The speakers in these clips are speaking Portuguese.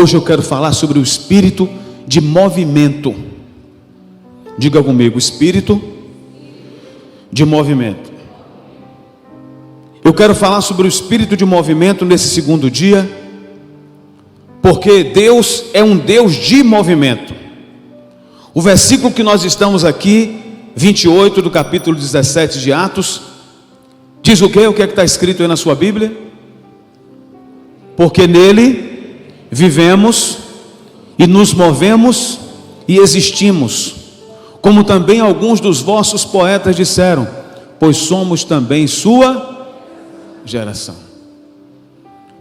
Hoje eu quero falar sobre o espírito de movimento. Diga comigo, espírito de movimento. Eu quero falar sobre o espírito de movimento nesse segundo dia, porque Deus é um Deus de movimento. O versículo que nós estamos aqui, 28 do capítulo 17 de Atos, diz o quê? O que é que está escrito aí na sua Bíblia? Porque nele vivemos e nos movemos e existimos, como também alguns dos vossos poetas disseram, pois somos também sua geração.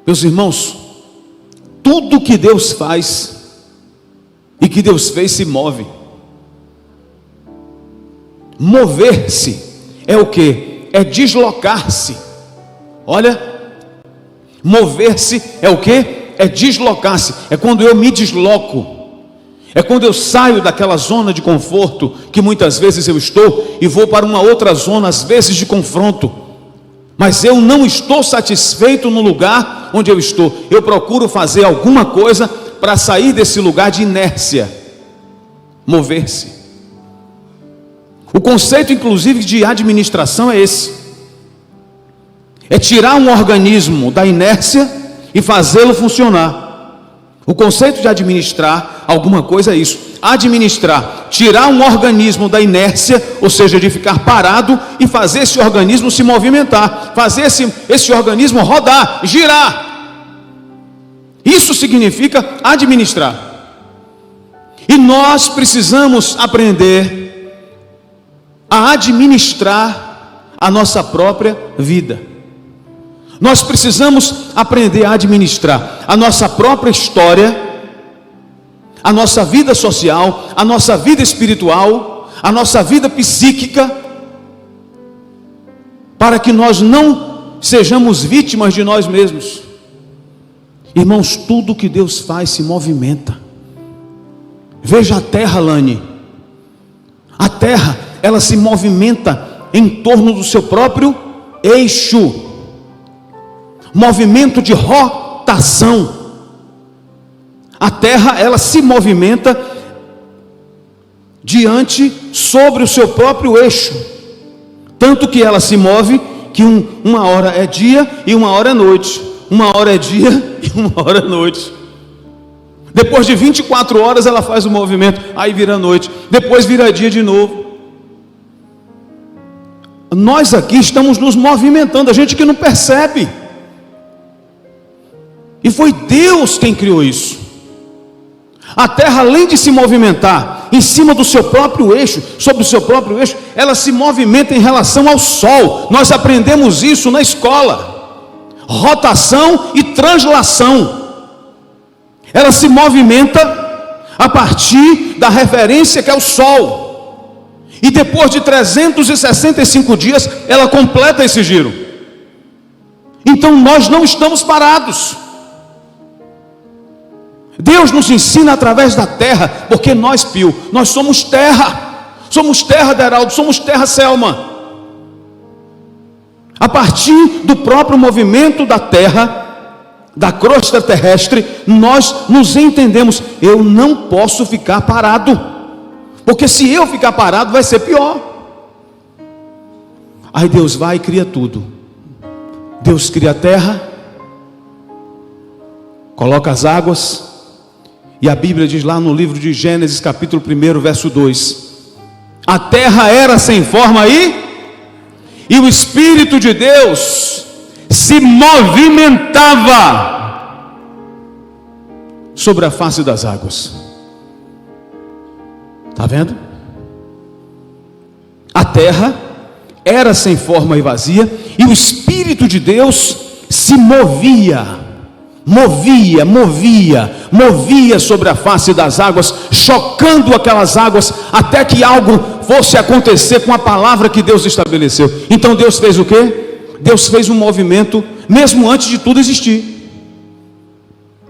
Meus irmãos, tudo que Deus faz e que Deus fez se move. Mover-se é o que? É deslocar-se. Olha, mover-se é o que? É deslocar-se. É quando eu me desloco. É quando eu saio daquela zona de conforto que muitas vezes eu estou e vou para uma outra zona, às vezes de confronto. Mas eu não estou satisfeito no lugar onde eu estou. Eu procuro fazer alguma coisa para sair desse lugar de inércia. Mover-se. O conceito, inclusive, de administração é esse. É tirar um organismo da inércia e fazê-lo funcionar. O conceito de administrar alguma coisa é isso. Administrar, tirar um organismo da inércia, ou seja, de ficar parado e fazer esse organismo se movimentar, fazer esse organismo rodar, girar. Isso significa administrar. E nós precisamos aprender a administrar a nossa própria vida. Nós precisamos aprender a administrar a nossa própria história, a nossa vida social, a nossa vida espiritual, a nossa vida psíquica, para que nós não sejamos vítimas de nós mesmos. Irmãos, tudo que Deus faz se movimenta. Veja a terra, Lani. A terra, ela se movimenta em torno do seu próprio eixo. Movimento de rotação. A terra, ela se movimenta sobre o seu próprio eixo. Tanto que ela se move que uma hora é dia e uma hora é noite. Uma hora é dia e uma hora é noite. Depois de 24 horas ela faz o movimento, aí vira noite, depois vira dia de novo. Nós aqui estamos nos movimentando, a gente que não percebe. E foi Deus quem criou isso. A terra, além de se movimentar em cima do seu próprio eixo, sobre o seu próprio eixo, ela se movimenta em relação ao sol. Nós aprendemos isso na escola. Rotação e translação. Ela se movimenta a partir da referência que é o sol. E depois de 365 dias, ela completa esse giro. Então nós não estamos parados. Deus nos ensina através da terra, porque nós, Pio, nós somos terra Deraldo, somos terra Selma. A partir do próprio movimento da terra, da crosta terrestre, nós nos entendemos. Eu não posso ficar parado, porque se eu ficar parado vai ser pior. Aí Deus vai e cria tudo. Deus cria a terra, coloca as águas. E a Bíblia diz lá no livro de Gênesis, capítulo 1, verso 2: a terra era sem forma e o Espírito de Deus se movimentava sobre a face das águas. Está vendo? A terra era sem forma e vazia, e o Espírito de Deus se movia sobre a face das águas, chocando aquelas águas, até que algo fosse acontecer com a palavra que Deus estabeleceu. Então Deus fez o quê? Deus fez um movimento, mesmo antes de tudo existir.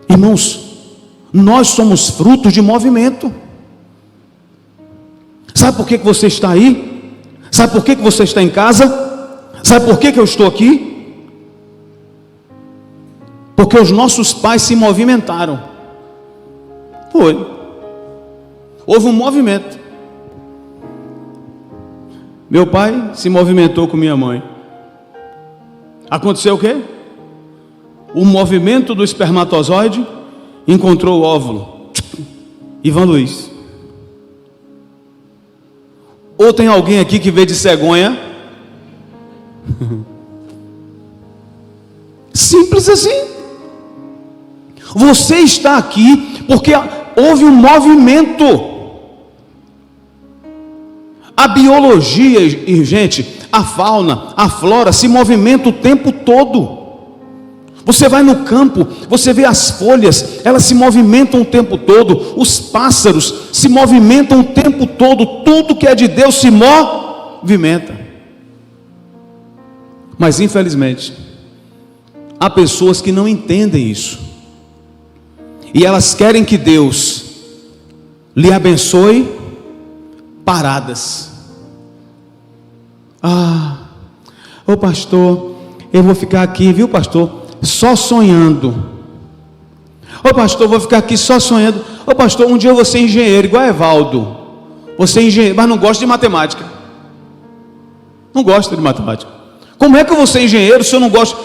Irmãos, nós somos frutos de movimento. Sabe por que você está aí? Sabe por que você está em casa? Sabe por que eu estou aqui? Porque os nossos pais se movimentaram. Foi. Houve um movimento. Meu pai se movimentou com minha mãe. Aconteceu o quê? O movimento do espermatozoide encontrou o óvulo. Ivan Luiz. Ou tem alguém aqui que veio de cegonha? Simples assim. Você está aqui porque houve um movimento. A biologia, gente, a fauna, a flora se movimenta o tempo todo. Você vai no campo, você vê as folhas, elas se movimentam o tempo todo. Os pássaros se movimentam o tempo todo. Tudo que é de Deus se movimenta. Mas infelizmente, há pessoas que não entendem isso. E elas querem que Deus lhe abençoe paradas. Ô pastor, eu vou ficar aqui, viu pastor? Só sonhando. Ô pastor, vou ficar aqui só sonhando. Ô pastor, um dia eu vou ser engenheiro, igual a Evaldo. Vou ser engenheiro, mas não gosto de matemática. Não gosto de matemática. Como é que eu vou ser engenheiro se eu não gosto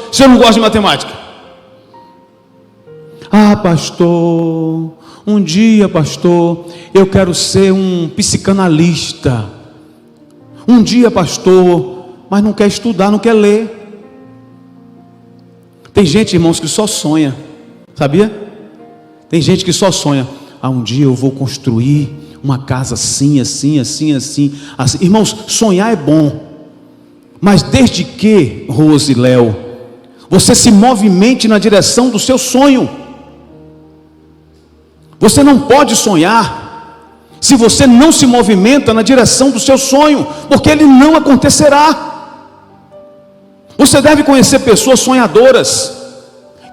de matemática? Pastor, um dia, pastor, eu quero ser um psicanalista. Um dia, pastor, mas não quer estudar, não quer ler. Tem gente, irmãos, que só sonha, sabia? Tem gente que só sonha. Um dia eu vou construir uma casa assim, assim, assim, assim, assim. Irmãos, sonhar é bom. Mas desde que, Rose e Léo, você se movimente na direção do seu sonho. Você não pode sonhar se você não se movimenta na direção do seu sonho, porque ele não acontecerá. Você deve conhecer pessoas sonhadoras,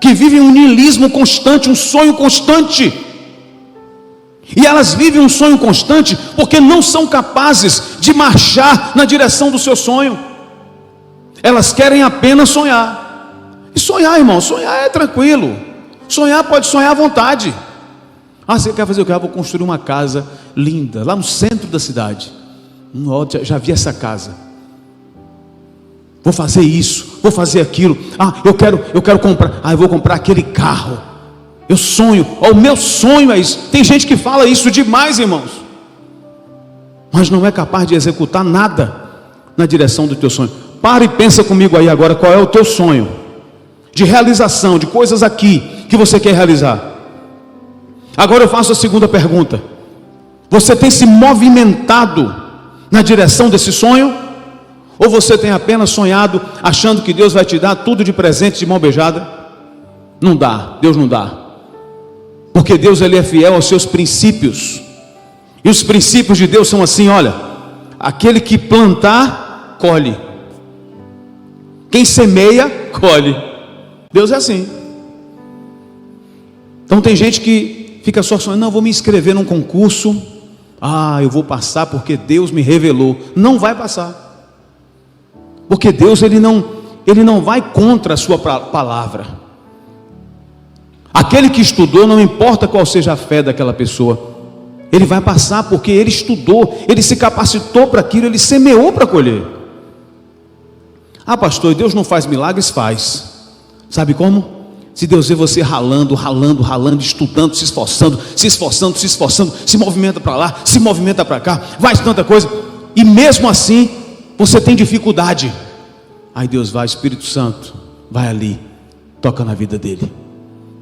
que vivem um niilismo constante, um sonho constante. E elas vivem um sonho constante porque não são capazes de marchar na direção do seu sonho. Elas querem apenas sonhar. E sonhar, irmão, sonhar é tranquilo. Sonhar, pode sonhar à vontade. Você quer fazer o quê? Vou construir uma casa linda, lá no centro da cidade. Já vi essa casa. Vou fazer isso, vou fazer aquilo. Eu quero comprar. Eu vou comprar aquele carro. Eu sonho. O meu sonho é isso. Tem gente que fala isso demais, irmãos, mas não é capaz de executar nada na direção do teu sonho. Para e pensa comigo aí agora, qual é o teu sonho de realização, de coisas aqui que você quer realizar. Agora eu faço a segunda pergunta: você tem se movimentado na direção desse sonho? Ou você tem apenas sonhado, achando que Deus vai te dar tudo de presente de mão beijada? Não dá, Deus não dá. Porque Deus, Ele é fiel aos seus princípios. E os princípios de Deus são assim, olha: aquele que plantar, colhe. Quem semeia, colhe. Deus é assim. Então tem gente que fica só sonhando: não, vou me inscrever num concurso. Eu vou passar porque Deus me revelou. Não vai passar. Porque Deus, Ele não vai contra a sua palavra. Aquele que estudou, não importa qual seja a fé daquela pessoa, ele vai passar porque ele estudou, ele se capacitou para aquilo, ele semeou para colher. Pastor, Deus não faz milagres? Faz. Sabe como? Se Deus vê você ralando, estudando, se esforçando, se movimenta para lá, se movimenta para cá, faz tanta coisa, e mesmo assim você tem dificuldade. Aí Deus vai, Espírito Santo, vai ali, toca na vida dele.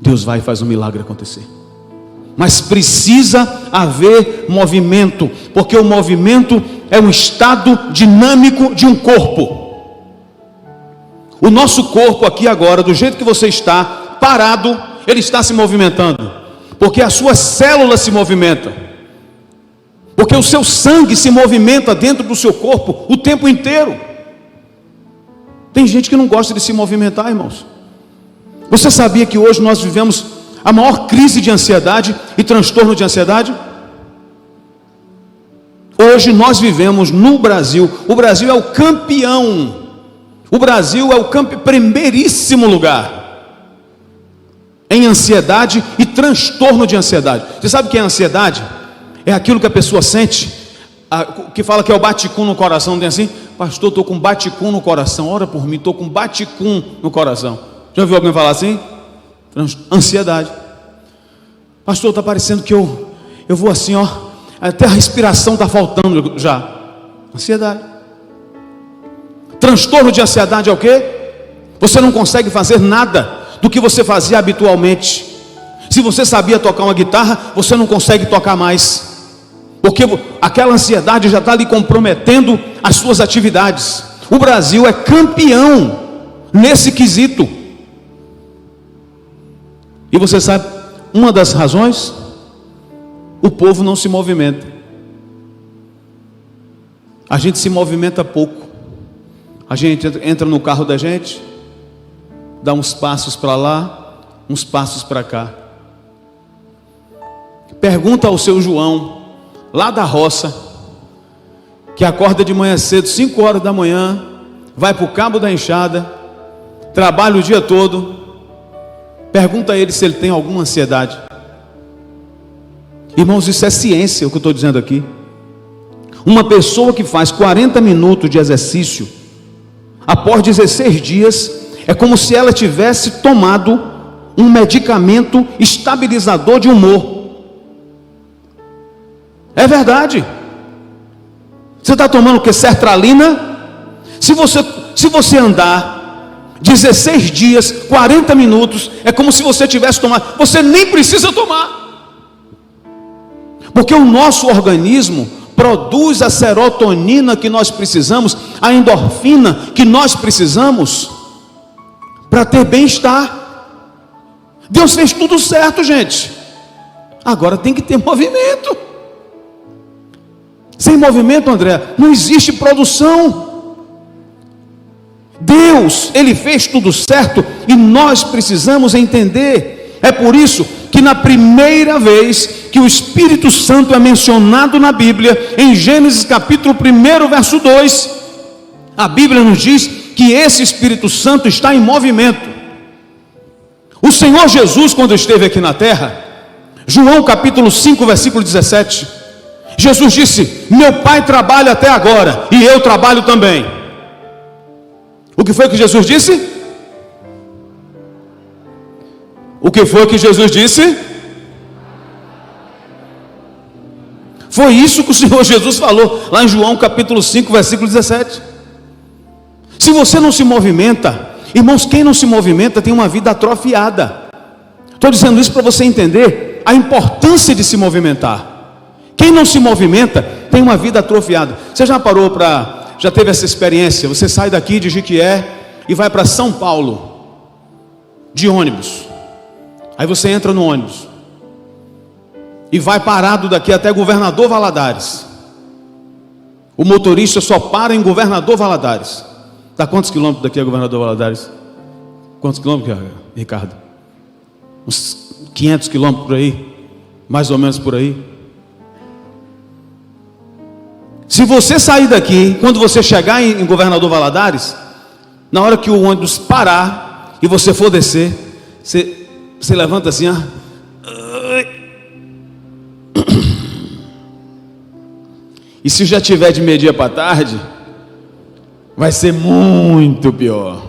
Deus vai e faz um milagre acontecer. Mas precisa haver movimento, porque o movimento é um estado dinâmico de um corpo. O nosso corpo aqui agora, do jeito que você está, parado, ele está se movimentando, porque as suas células se movimentam, porque o seu sangue se movimenta dentro do seu corpo o tempo inteiro. Tem gente que não gosta de se movimentar, irmãos. Você sabia que hoje nós vivemos a maior crise de ansiedade e transtorno de ansiedade? Hoje nós vivemos no Brasil. O Brasil é o campeão. O Brasil é o primeiríssimo lugar. em ansiedade e transtorno de ansiedade. Você sabe o que é ansiedade? É aquilo que a pessoa sente, que fala que é o bate-cum no coração. Tem assim: pastor, estou com bate-cum no coração, ora por mim, estou com bate-cum no coração. Já ouviu alguém falar assim? Ansiedade. Pastor, está parecendo que eu vou assim, ó, até a respiração está faltando já. Ansiedade. Transtorno de ansiedade é o quê? Você não consegue fazer nada do que você fazia habitualmente. Se você sabia tocar uma guitarra, você não consegue tocar mais, porque aquela ansiedade já está lhe comprometendo as suas atividades. O Brasil é campeão nesse quesito. E você sabe uma das razões? O povo não se movimenta. A gente se movimenta pouco. A gente entra no carro da gente, dá uns passos para lá, uns passos para cá. Pergunta ao seu João, lá da roça, que acorda de manhã cedo, 5 horas da manhã, vai para o cabo da enxada, trabalha o dia todo. Pergunta a ele se ele tem alguma ansiedade. Irmãos, isso é ciência, o que eu estou dizendo aqui. Uma pessoa que faz 40 minutos de exercício, após 16 dias, é como se ela tivesse tomado um medicamento estabilizador de humor. É verdade. Você está tomando o que? Sertralina? Se você andar 16 dias, 40 minutos, é como se você tivesse tomado. Você nem precisa tomar, porque o nosso organismo produz a serotonina que nós precisamos, a endorfina que nós precisamos para ter bem-estar. Deus fez tudo certo, gente. Agora tem que ter movimento. Sem movimento, André, não existe produção. Deus, Ele fez tudo certo e nós precisamos entender. É por isso que na primeira vez que o Espírito Santo é mencionado na Bíblia, em Gênesis capítulo 1, verso 2, a Bíblia nos diz que esse Espírito Santo está em movimento. O Senhor Jesus, quando esteve aqui na terra, João capítulo 5, versículo 17, Jesus disse: meu Pai trabalha até agora e eu trabalho também. O que foi que Jesus disse? O que foi que Jesus disse? Foi isso que o Senhor Jesus falou lá em João capítulo 5, versículo 17. Se você não se movimenta, irmãos, quem não se movimenta tem uma vida atrofiada. Estou dizendo isso para você entender a importância de se movimentar. Quem não se movimenta tem uma vida atrofiada. Você já já teve essa experiência? Você sai daqui de Jequié e vai para São Paulo de ônibus. Aí você entra no ônibus e vai parado daqui até Governador Valadares. O motorista só para em Governador Valadares. Dá quantos quilômetros daqui a Governador Valadares? Quantos quilômetros, Ricardo? Uns 500 quilômetros por aí, mais ou menos por aí. Se você sair daqui, quando você chegar em Governador Valadares, na hora que o ônibus parar e você for descer, você levanta assim, ó. E se já tiver de meio-dia para tarde, vai ser muito pior.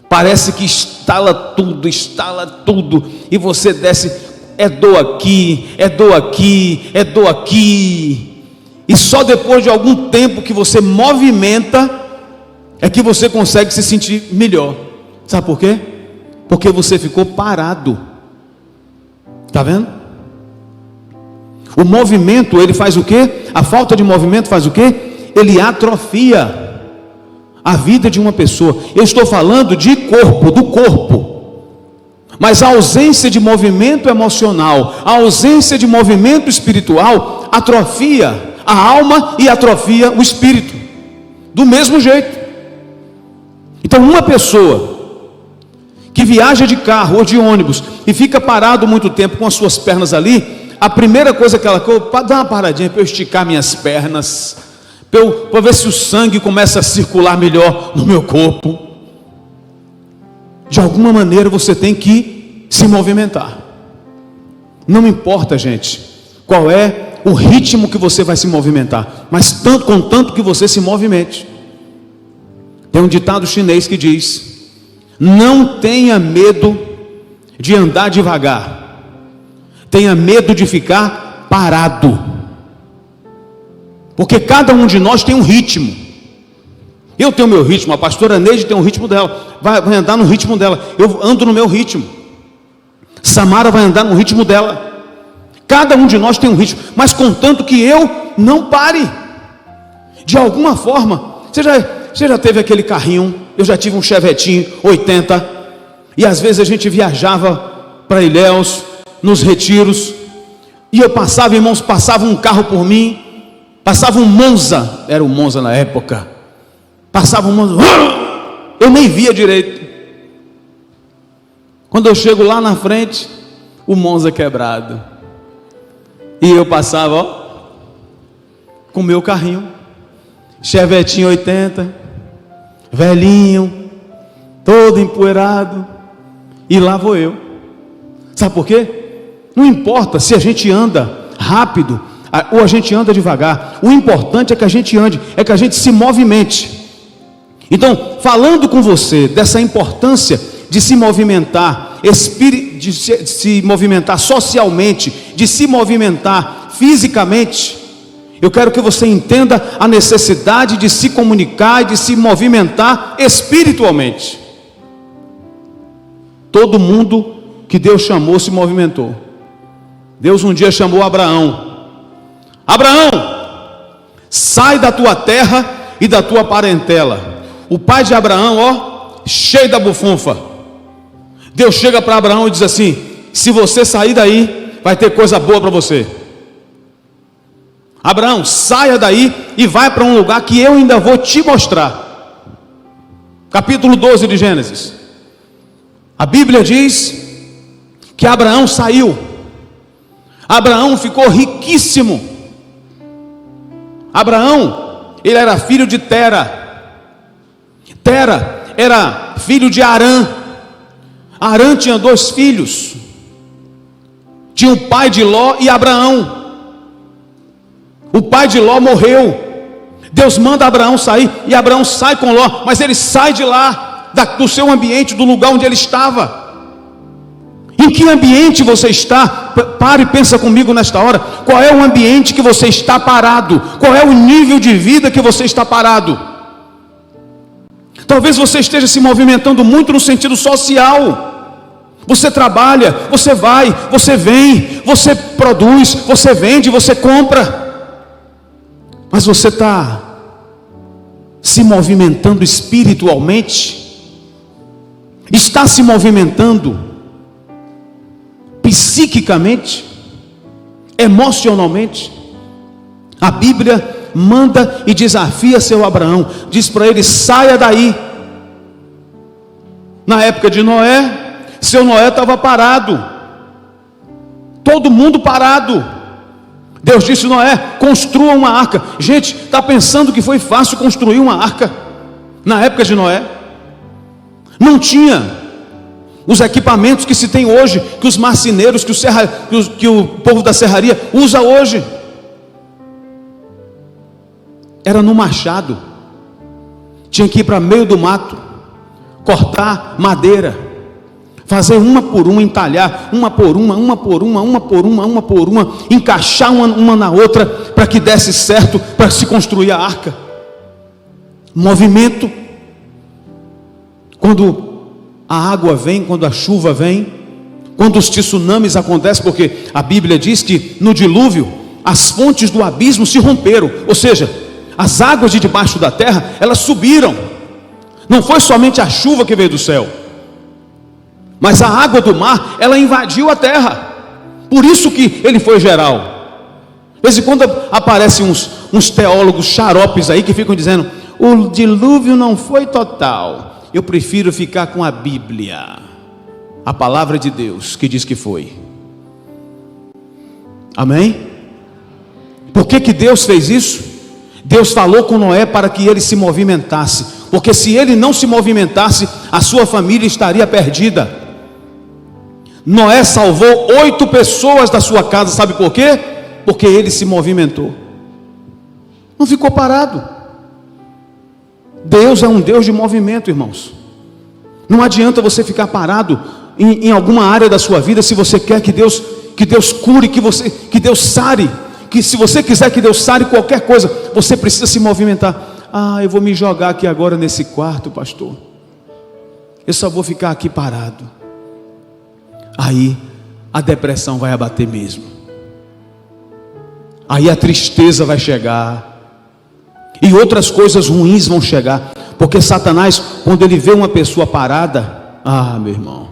Parece que estala tudo, e você desce, é dor aqui, é dor aqui, é dor aqui, e só depois de algum tempo que você movimenta, é que você consegue se sentir melhor. Sabe por quê? Porque você ficou parado. Está vendo? O movimento, ele faz o quê? A falta de movimento faz o quê? Ele atrofia a vida de uma pessoa. Eu estou falando de corpo, do corpo. Mas a ausência de movimento emocional, a ausência de movimento espiritual, atrofia a alma e atrofia o espírito. Do mesmo jeito. Então, uma pessoa que viaja de carro ou de ônibus e fica parado muito tempo com as suas pernas ali, a primeira coisa que ela quer, dá uma paradinha para eu esticar minhas pernas, para ver se o sangue começa a circular melhor no meu corpo. de alguma maneira você tem que se movimentar. Não importa, gente, qual é o ritmo que você vai se movimentar, mas contanto que você se movimente. Tem um ditado chinês que diz: não tenha medo de andar devagar, tenha medo de ficar parado, porque cada um de nós tem um ritmo. Eu tenho o meu ritmo, a pastora Neide tem o ritmo dela, vai andar no ritmo dela, eu ando no meu ritmo, Samara vai andar no ritmo dela. Cada um de nós tem um ritmo, mas contanto que eu não pare. De alguma forma, você já teve aquele carrinho? Eu já tive um Chevetinho 80, e às vezes a gente viajava para Ilhéus, nos retiros, e eu passava, irmãos, passava um carro por mim, passava um Monza, era o Monza na época, passava um Monza, eu nem via direito. Quando eu chego lá na frente, o Monza quebrado, e eu passava, ó, com o meu carrinho, Chevetinho 80, velhinho, todo empoeirado, e lá vou eu. Sabe por quê? Não importa se a gente anda rápido ou a gente anda devagar, o importante é que a gente ande, é que a gente se movimente. Então, falando com você dessa importância de se movimentar, de se movimentar socialmente, de se movimentar fisicamente, eu quero que você entenda a necessidade de se comunicar e de se movimentar espiritualmente. Todo mundo que Deus chamou se movimentou. Deus um dia chamou Abraão: Abraão, sai da tua terra e da tua parentela. O pai de Abraão, ó, cheio da bufunfa. Deus chega para Abraão e diz assim: se você sair daí, vai ter coisa boa para você. Abraão, saia daí e vai para um lugar que eu ainda vou te mostrar. Capítulo 12 de Gênesis. A Bíblia diz que Abraão saiu. Abraão ficou riquíssimo. Abraão, ele era filho de Tera. Tera era filho de Arã. Arã tinha 2 filhos. Tinha o pai de Ló e Abraão. O pai de Ló morreu. Deus manda Abraão sair, e Abraão sai com Ló, mas ele sai de lá, do seu ambiente, do lugar onde ele estava. Em que ambiente você está? Pare e pensa comigo nesta hora. Qual é o ambiente que você está parado? Qual é o nível de vida que você está parado? Talvez você esteja se movimentando muito no sentido social. Você trabalha, você vai, você vem, você produz, você vende, você compra. Mas você está se movimentando espiritualmente? Está se movimentando psiquicamente? Emocionalmente? A Bíblia manda e desafia seu Abraão, diz para ele: saia daí. Na época de Noé, seu Noé estava parado, todo mundo parado. Deus disse: Noé, construa uma arca. Gente, está pensando que foi fácil construir uma arca? Na época de Noé não tinha os equipamentos que se tem hoje, que os marceneiros, que o povo da serraria usa hoje. Era no machado. Tinha que ir para meio do mato, cortar madeira, fazer uma por uma, entalhar uma por uma, encaixar uma na outra, para que desse certo, para se construir a arca. Movimento. Quando a água vem, quando a chuva vem, quando os tsunamis acontecem, porque a Bíblia diz que no dilúvio as fontes do abismo se romperam, ou seja, as águas de debaixo da terra, elas subiram. Não foi somente a chuva que veio do céu, mas a água do mar, ela invadiu a terra. Por isso que ele foi geral. De vez em quando aparecem uns teólogos xaropes aí que ficam dizendo: o dilúvio não foi total. Eu prefiro ficar com a Bíblia, a palavra de Deus, que diz que foi. Amém? Por que Deus fez isso? Deus falou com Noé para que ele se movimentasse. porque se ele não se movimentasse, a sua família estaria perdida. Noé salvou 8 pessoas da sua casa, sabe por quê? Porque ele se movimentou, não ficou parado. Deus é um Deus de movimento, irmãos. Não adianta você ficar parado em alguma área da sua vida, se você quer que Deus cure, que Deus sare, que se você quiser que Deus sare qualquer coisa, você precisa se movimentar. Eu vou me jogar aqui agora nesse quarto, pastor, eu só vou ficar aqui parado. Aí a depressão vai abater mesmo, aí a tristeza vai chegar, e outras coisas ruins vão chegar, porque Satanás, quando ele vê uma pessoa parada, meu irmão,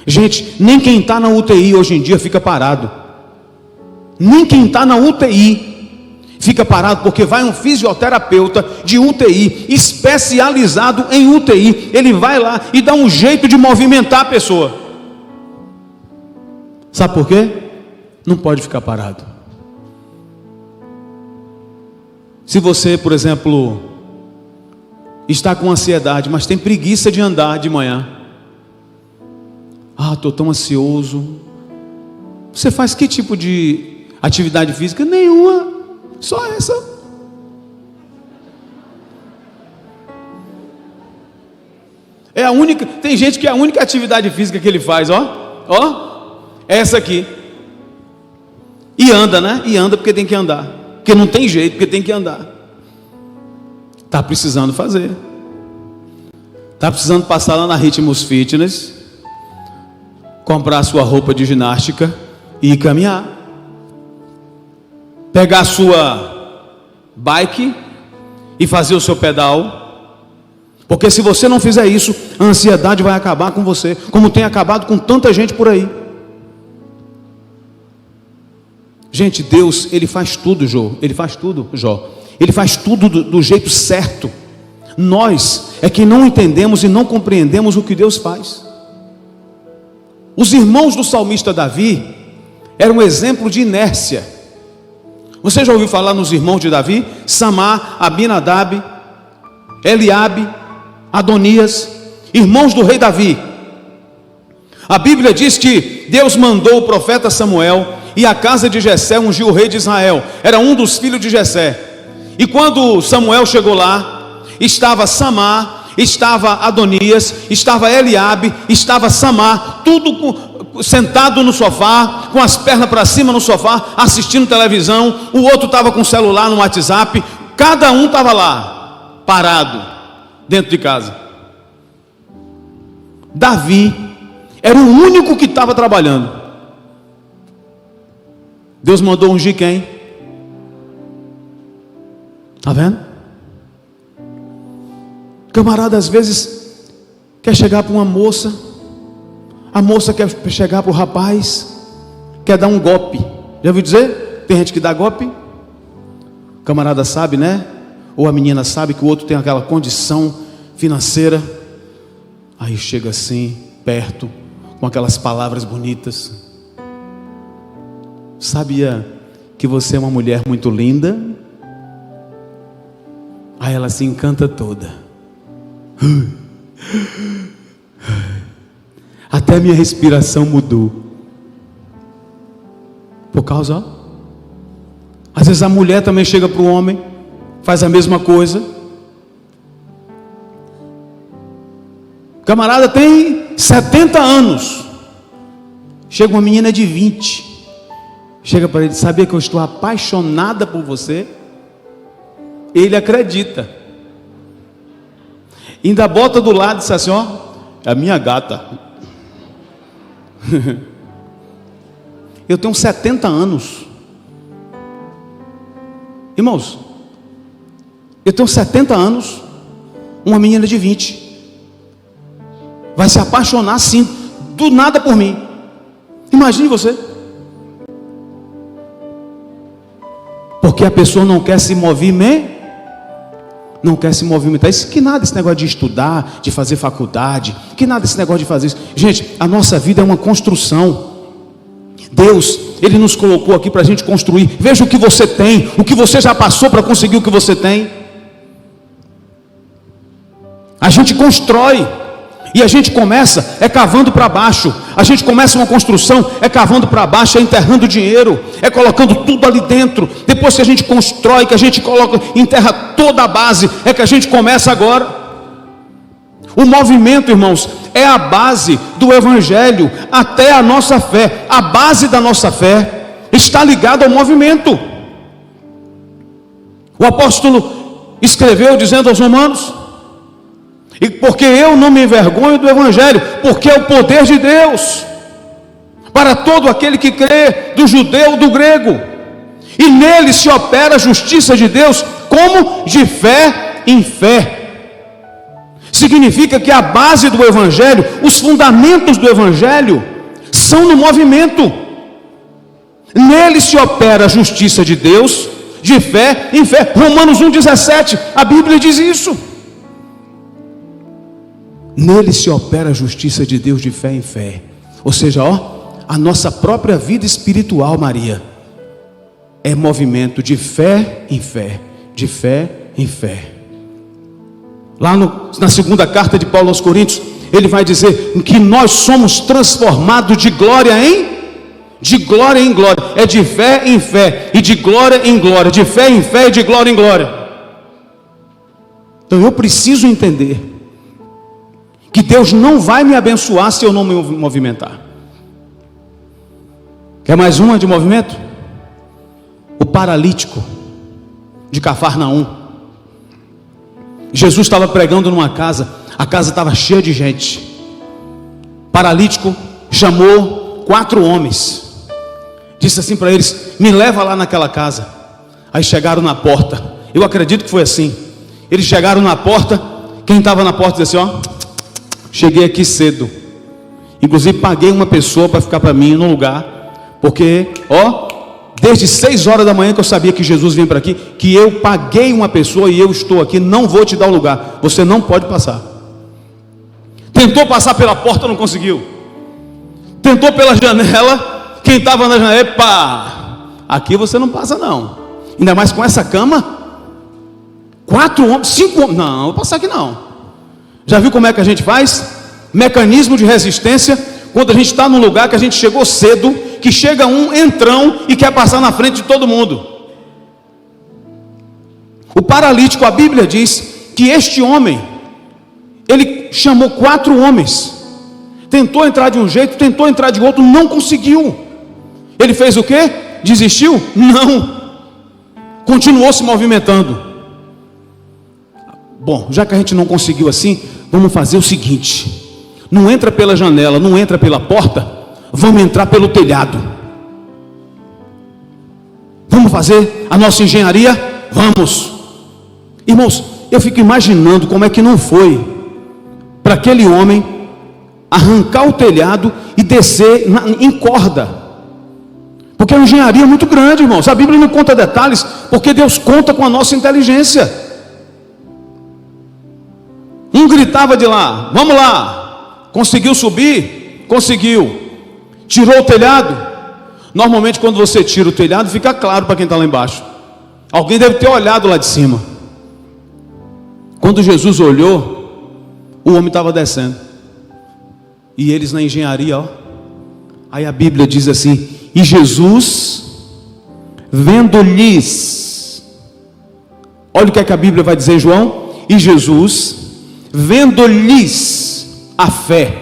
gente, nem quem está na UTI hoje em dia fica parado, nem quem está na UTI fica parado, porque vai um fisioterapeuta de UTI, especializado em UTI, ele vai lá e dá um jeito de movimentar a pessoa. Sabe por quê? Não pode ficar parado. Se você, por exemplo, está com ansiedade, mas tem preguiça de andar de manhã, estou tão ansioso. Você faz que tipo de atividade física? Nenhuma, só essa. É a única. Tem gente que é a única atividade física que ele faz, essa aqui. E anda, né? E anda porque tem que andar, porque não tem jeito, porque tem que andar. Está precisando fazer. Está precisando passar lá na Ritmos Fitness, comprar a sua roupa de ginástica e ir caminhar. Pegar a sua bike e fazer o seu pedal. Porque se você não fizer isso, a ansiedade vai acabar com você, como tem acabado com tanta gente por aí. Gente, Deus, Ele faz tudo, Jó. Ele faz tudo, Jó. Ele faz tudo do jeito certo. Nós é que não entendemos e não compreendemos o que Deus faz. Os irmãos do salmista Davi eram um exemplo de inércia. Você já ouviu falar nos irmãos de Davi? Samar, Abinadab, Eliabe, Adonias, irmãos do rei Davi. A Bíblia diz que Deus mandou o profeta Samuel e a casa de Jessé ungiu o rei de Israel. Era um dos filhos de Jessé. E quando Samuel chegou lá, estava Samar, estava Adonias, estava Eliabe, estava Samar, tudo sentado no sofá, com as pernas para cima no sofá, assistindo televisão. O outro estava com o celular no WhatsApp. Cada um estava lá, parado, dentro de casa. Davi era o único que estava trabalhando. Deus mandou ungir quem? Está vendo? Camarada às vezes quer chegar para uma moça, a moça quer chegar para o rapaz, quer dar um golpe. Já ouviu dizer? Tem gente que dá golpe. O camarada sabe, né? Ou a menina sabe que o outro tem aquela condição financeira. Aí chega assim, perto, com aquelas palavras bonitas. Sabia que você é uma mulher muito linda? Aí ela se encanta toda. Até minha respiração mudou. Por causa, às vezes a mulher também chega para o homem, faz a mesma coisa. Camarada tem 70 anos, chega uma menina de 20, chega para ele: sabia que eu estou apaixonada por você? Ele acredita, ainda bota do lado e diz assim: é a minha gata. Eu tenho 70 anos, irmãos, eu tenho 70 anos, uma menina de 20 vai se apaixonar assim, do nada por mim. Imagine você. Porque a pessoa não quer se movimentar. Não quer se movimentar. Isso que nada, esse negócio de estudar, de fazer faculdade, que nada esse negócio de fazer isso. Gente, a nossa vida é uma construção. Deus, Ele nos colocou aqui para a gente construir. Veja o que você tem, o que você já passou para conseguir o que você tem. A gente constrói. E a gente começa cavando para baixo. A gente começa uma construção cavando para baixo, enterrando dinheiro, colocando tudo ali dentro. Depois que a gente constrói, que a gente enterra toda a base, que a gente começa agora. O movimento, irmãos, é a base do evangelho até a nossa fé. A base da nossa fé está ligada ao movimento. O apóstolo escreveu dizendo aos romanos: e porque eu não me envergonho do evangelho, porque é o poder de Deus para todo aquele que crê, do judeu, do grego, e nele se opera a justiça de Deus, como de fé em fé. Significa que a base do evangelho, os fundamentos do evangelho, são no movimento. Nele se opera a justiça de Deus, de fé em fé. Romanos 1,17, a Bíblia diz isso. Nele se opera a justiça de Deus de fé em fé. Ou seja, a nossa própria vida espiritual, Maria, é movimento de fé em fé, de fé em fé. Lá na segunda carta de Paulo aos Coríntios, ele vai dizer que nós somos transformados de glória em glória. É de fé em fé e de glória em glória, de fé em fé e de glória em glória. Então eu preciso entender que Deus não vai me abençoar se eu não me movimentar. Quer mais uma de movimento? O paralítico de Cafarnaum. Jesus estava pregando numa casa, a casa estava cheia de gente. Paralítico chamou 4 homens, disse assim para eles: me leva lá naquela casa. Aí chegaram na porta, eu acredito que foi assim. Eles chegaram na porta, quem estava na porta disse assim: cheguei aqui cedo, inclusive paguei uma pessoa para ficar para mim no lugar, porque desde 6 horas da manhã que eu sabia que Jesus vinha para aqui, que eu paguei uma pessoa e eu estou aqui, não vou te dar o lugar, você não pode passar. Tentou passar pela porta, não conseguiu. Tentou pela janela, quem estava na janela: epa, aqui você não passa não, ainda mais com essa cama. 4 homens, 5 homens, não, vou passar aqui não. Já viu como é que a gente faz? Mecanismo de resistência. Quando a gente está num lugar que a gente chegou cedo, que chega um entrão e quer passar na frente de todo mundo. O paralítico, a Bíblia diz que este homem, ele chamou 4 homens, tentou entrar de um jeito, tentou entrar de outro, não conseguiu. Ele fez o quê? Desistiu? Não, continuou se movimentando. Bom, já que a gente não conseguiu assim, vamos fazer o seguinte: não entra pela janela, não entra pela porta, vamos entrar pelo telhado. Vamos fazer a nossa engenharia? Vamos. Irmãos, eu fico imaginando como é que não foi para aquele homem arrancar o telhado e descer em corda, porque é uma engenharia muito grande, irmãos. A Bíblia não conta detalhes, porque Deus conta com a nossa inteligência. Um gritava de lá: vamos lá. Conseguiu subir? Conseguiu. Tirou o telhado? Normalmente quando você tira o telhado, fica claro para quem está lá embaixo. Alguém deve ter olhado lá de cima. Quando Jesus olhou, o homem estava descendo, e eles na engenharia, aí a Bíblia diz assim: e Jesus, vendo-lhes, olha o que é que a Bíblia vai dizer, João. E Jesus, vendo-lhes a fé.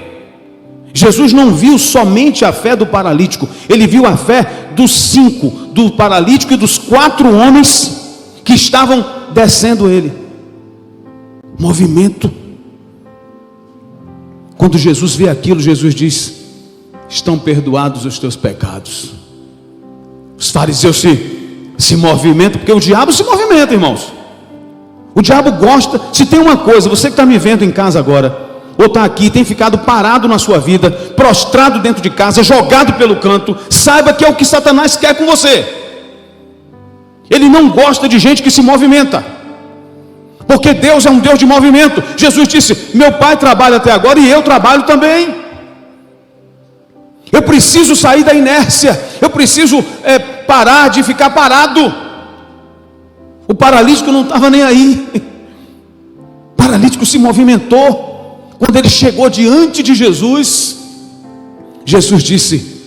Jesus não viu somente a fé do paralítico, ele viu a fé dos 5, do paralítico e dos 4 homens que estavam descendo ele. Movimento. Quando Jesus vê aquilo, Jesus diz: estão perdoados os teus pecados. Os fariseus se movimentam, porque o diabo se movimenta, irmãos. O diabo gosta. Se tem uma coisa, você que está me vendo em casa agora, ou está aqui, tem ficado parado na sua vida, prostrado dentro de casa, jogado pelo canto, saiba que é o que Satanás quer com você. Ele não gosta de gente que se movimenta, porque Deus é um Deus de movimento. Jesus disse: meu pai trabalha até agora e eu trabalho também. Eu preciso sair da inércia, eu preciso parar de ficar parado. O paralítico não estava nem aí. paralítico se movimentou. Quando ele chegou diante de Jesus, Jesus disse: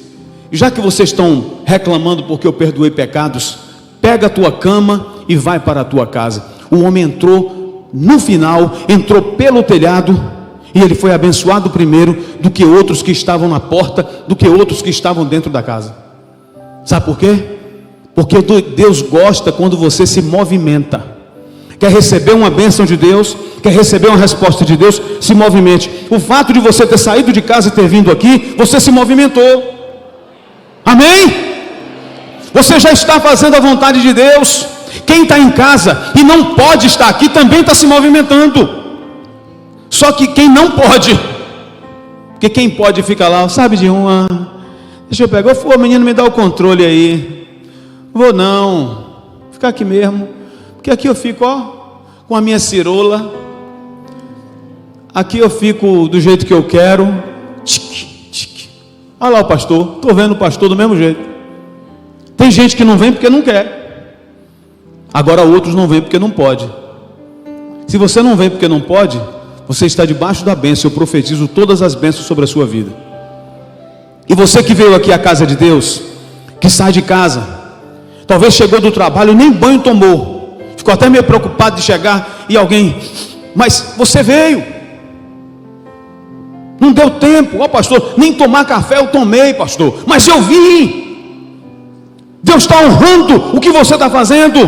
já que vocês estão reclamando porque eu perdoei pecados, pega a tua cama e vai para a tua casa. O homem entrou no final, entrou pelo telhado, e ele foi abençoado primeiro do que outros que estavam na porta, do que outros que estavam dentro da casa. Sabe por quê? Porque Deus gosta quando você se movimenta. Quer receber uma bênção de Deus, quer receber uma resposta de Deus, se movimente. O fato de você ter saído de casa e ter vindo aqui, você se movimentou. Amém? Você já está fazendo a vontade de Deus. Quem está em casa e não pode estar aqui também está se movimentando. Só que quem não pode, porque quem pode fica lá, sabe de uma, deixa eu pegar, ô menino, me dá o controle aí. Vou não, ficar aqui mesmo, porque aqui eu fico, com a minha cirola, aqui eu fico do jeito que eu quero. Olha lá o pastor, estou vendo o pastor do mesmo jeito. Tem gente que não vem porque não quer, agora outros não vêm porque não pode. Se você não vem porque não pode, você está debaixo da bênção. Eu profetizo todas as bênçãos sobre a sua vida. E você que veio aqui à casa de Deus, que sai de casa, talvez chegou do trabalho e nem banho tomou, ficou até meio preocupado de chegar e alguém, mas você veio, não deu tempo, pastor, nem tomar café eu tomei, pastor, mas eu vim. Deus está honrando o que você está fazendo.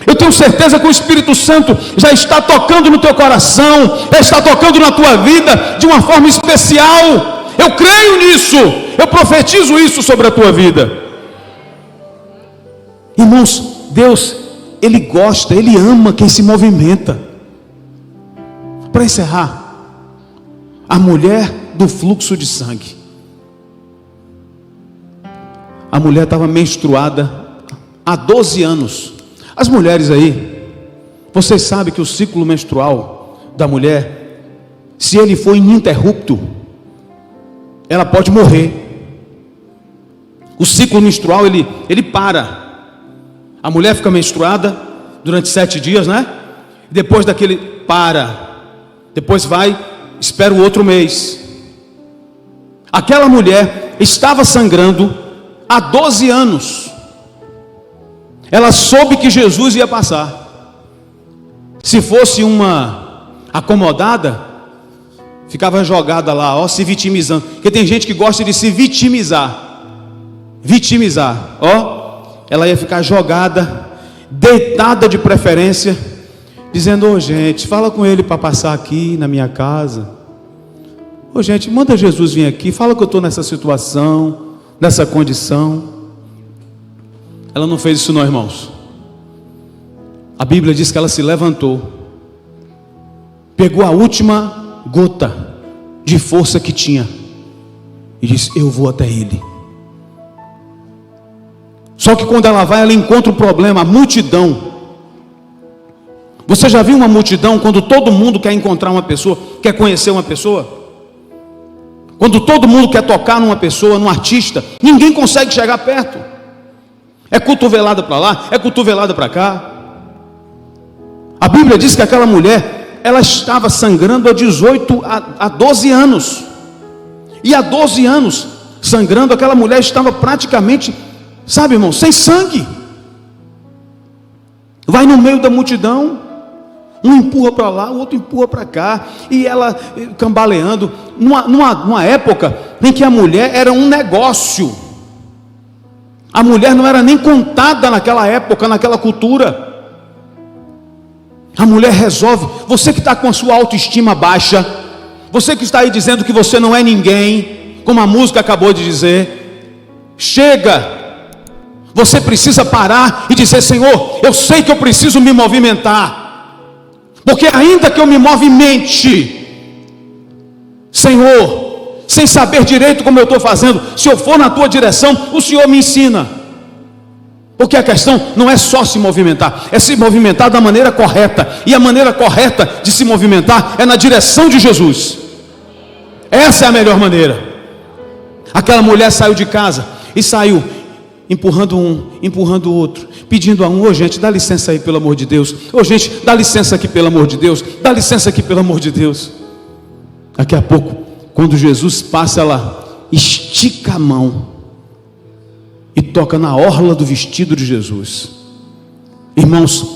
Eu tenho certeza que o Espírito Santo já está tocando no teu coração, já está tocando na tua vida de uma forma especial. Eu creio nisso, eu profetizo isso sobre a tua vida. Irmãos, Deus, Ele gosta, Ele ama quem se movimenta. Para encerrar, a mulher do fluxo de sangue. A mulher estava menstruada há 12 anos. As mulheres aí, vocês sabem que o ciclo menstrual da mulher, se ele for ininterrupto, ela pode morrer. O ciclo menstrual, ele para. A mulher fica menstruada durante 7 dias, né? Depois daquele, para. Depois vai, espera o outro mês. Aquela mulher estava sangrando há 12 anos. Ela soube que Jesus ia passar. Se fosse uma acomodada, ficava jogada lá, se vitimizando. Porque tem gente que gosta de se vitimizar. Ela ia ficar jogada, deitada de preferência, dizendo: gente, fala com ele para passar aqui na minha casa. Gente, manda Jesus vir aqui, fala que eu estou nessa situação, nessa condição. Ela não fez isso não, irmãos. A Bíblia diz que ela se levantou, pegou a última gota de força que tinha e disse: eu vou até ele. Só que quando ela vai, ela encontra um problema, a multidão. Você já viu uma multidão quando todo mundo quer encontrar uma pessoa, quer conhecer uma pessoa? Quando todo mundo quer tocar numa pessoa, num artista, ninguém consegue chegar perto. É cotovelada para lá, é cotovelada para cá. A Bíblia diz que aquela mulher, ela estava sangrando há 12 anos. E há 12 anos sangrando, aquela mulher estava praticamente, sabe, irmão, sem sangue. Vai no meio da multidão, um empurra para lá, o outro empurra para cá, e ela cambaleando, numa época em que a mulher era um negócio. A mulher não era nem contada naquela época, naquela cultura. A mulher resolve. Você que está com a sua autoestima baixa, você que está aí dizendo que você não é ninguém, como a música acabou de dizer, chega. Você precisa parar e dizer: Senhor, eu sei que eu preciso me movimentar, porque ainda que eu me movimente, Senhor, sem saber direito como eu estou fazendo, se eu for na tua direção, o Senhor me ensina. Porque a questão não é só se movimentar, é se movimentar da maneira correta. E a maneira correta de se movimentar é na direção de Jesus. Essa é a melhor maneira. Aquela mulher saiu de casa e saiu empurrando um, empurrando o outro, pedindo a um: ô gente, dá licença aí, pelo amor de Deus. Ô gente, dá licença aqui, pelo amor de Deus. Dá licença aqui, pelo amor de Deus. Daqui a pouco, quando Jesus passa, ela estica a mão e toca na orla do vestido de Jesus. Irmãos,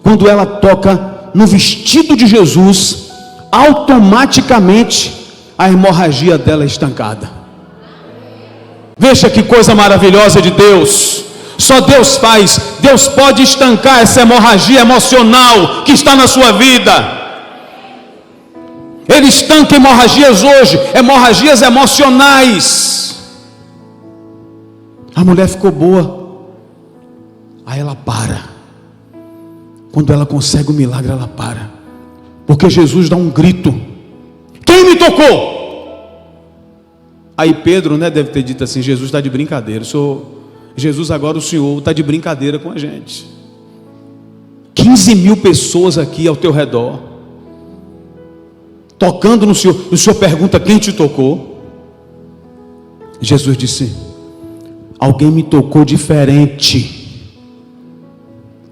quando ela toca no vestido de Jesus, automaticamente a hemorragia dela é estancada. Veja que coisa maravilhosa de Deus. Só Deus faz. Deus pode estancar essa hemorragia emocional que está na sua vida. Ele estanca hemorragias hoje, hemorragias emocionais. A mulher ficou boa, aí ela para. Quando ela consegue o milagre, ela para, porque Jesus dá um grito: quem me tocou? Aí Pedro, deve ter dito assim: Jesus está de brincadeira. Jesus, agora o Senhor está de brincadeira com a gente. 15 mil pessoas aqui ao teu redor, tocando no Senhor. O Senhor pergunta: quem te tocou? Jesus disse: alguém me tocou diferente.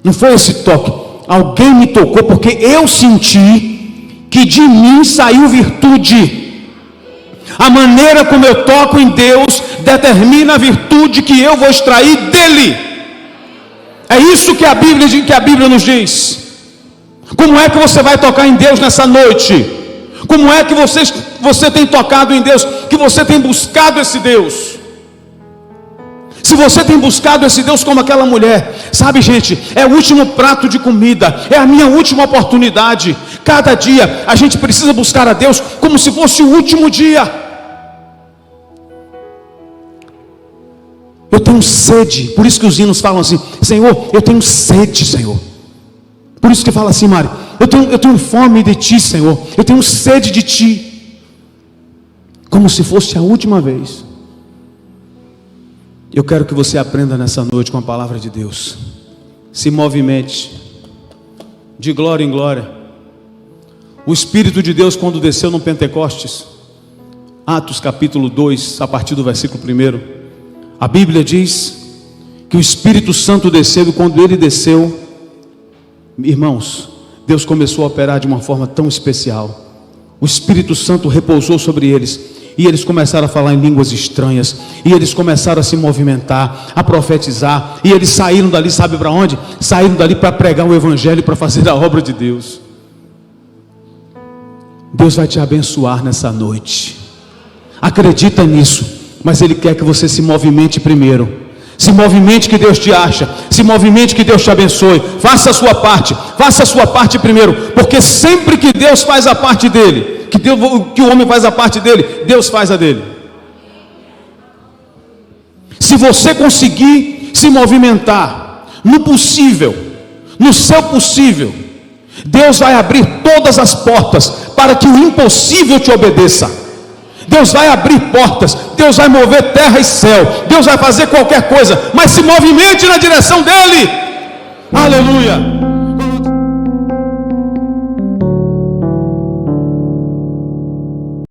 Não foi esse toque. Alguém me tocou porque eu senti que de mim saiu virtude. A maneira como eu toco em Deus determina a virtude que eu vou extrair dele. É isso que a Bíblia nos diz. Como é que você vai tocar em Deus nessa noite? Como é que você tem tocado em Deus? Que você tem buscado esse Deus? Se você tem buscado esse Deus como aquela mulher, sabe, gente, é o último prato de comida, é a minha última oportunidade. Cada dia a gente precisa buscar a Deus como se fosse o último dia. Eu tenho sede, por isso que os hinos falam assim: Senhor, eu tenho sede, Senhor. Por isso que fala assim, Mari: eu tenho fome de Ti, Senhor. Eu tenho sede de Ti. Como se fosse a última vez. Eu quero que você aprenda nessa noite com a palavra de Deus. Se movimente de glória em glória. O Espírito de Deus, quando desceu no Pentecostes, Atos capítulo 2, a partir do versículo 1, a Bíblia diz que o Espírito Santo desceu, e quando ele desceu, irmãos, Deus começou a operar de uma forma tão especial. O Espírito Santo repousou sobre eles, e eles começaram a falar em línguas estranhas, e eles começaram a se movimentar, a profetizar, e eles saíram dali, sabe para onde? Saíram dali para pregar o Evangelho, para fazer a obra de Deus. Deus vai te abençoar nessa noite. Acredita nisso, mas Ele quer que você se movimente primeiro. Se movimente que Deus te acha, se movimente que Deus te abençoe. Faça a sua parte primeiro, porque sempre que Deus faz a parte dele, que o homem faz a parte dele, Deus faz a dele. Se você conseguir se movimentar no possível, no seu possível, Deus vai abrir todas as portas para que o impossível te obedeça. Deus vai abrir portas, Deus vai mover terra e céu, Deus vai fazer qualquer coisa, mas se movimente na direção dele. Aleluia.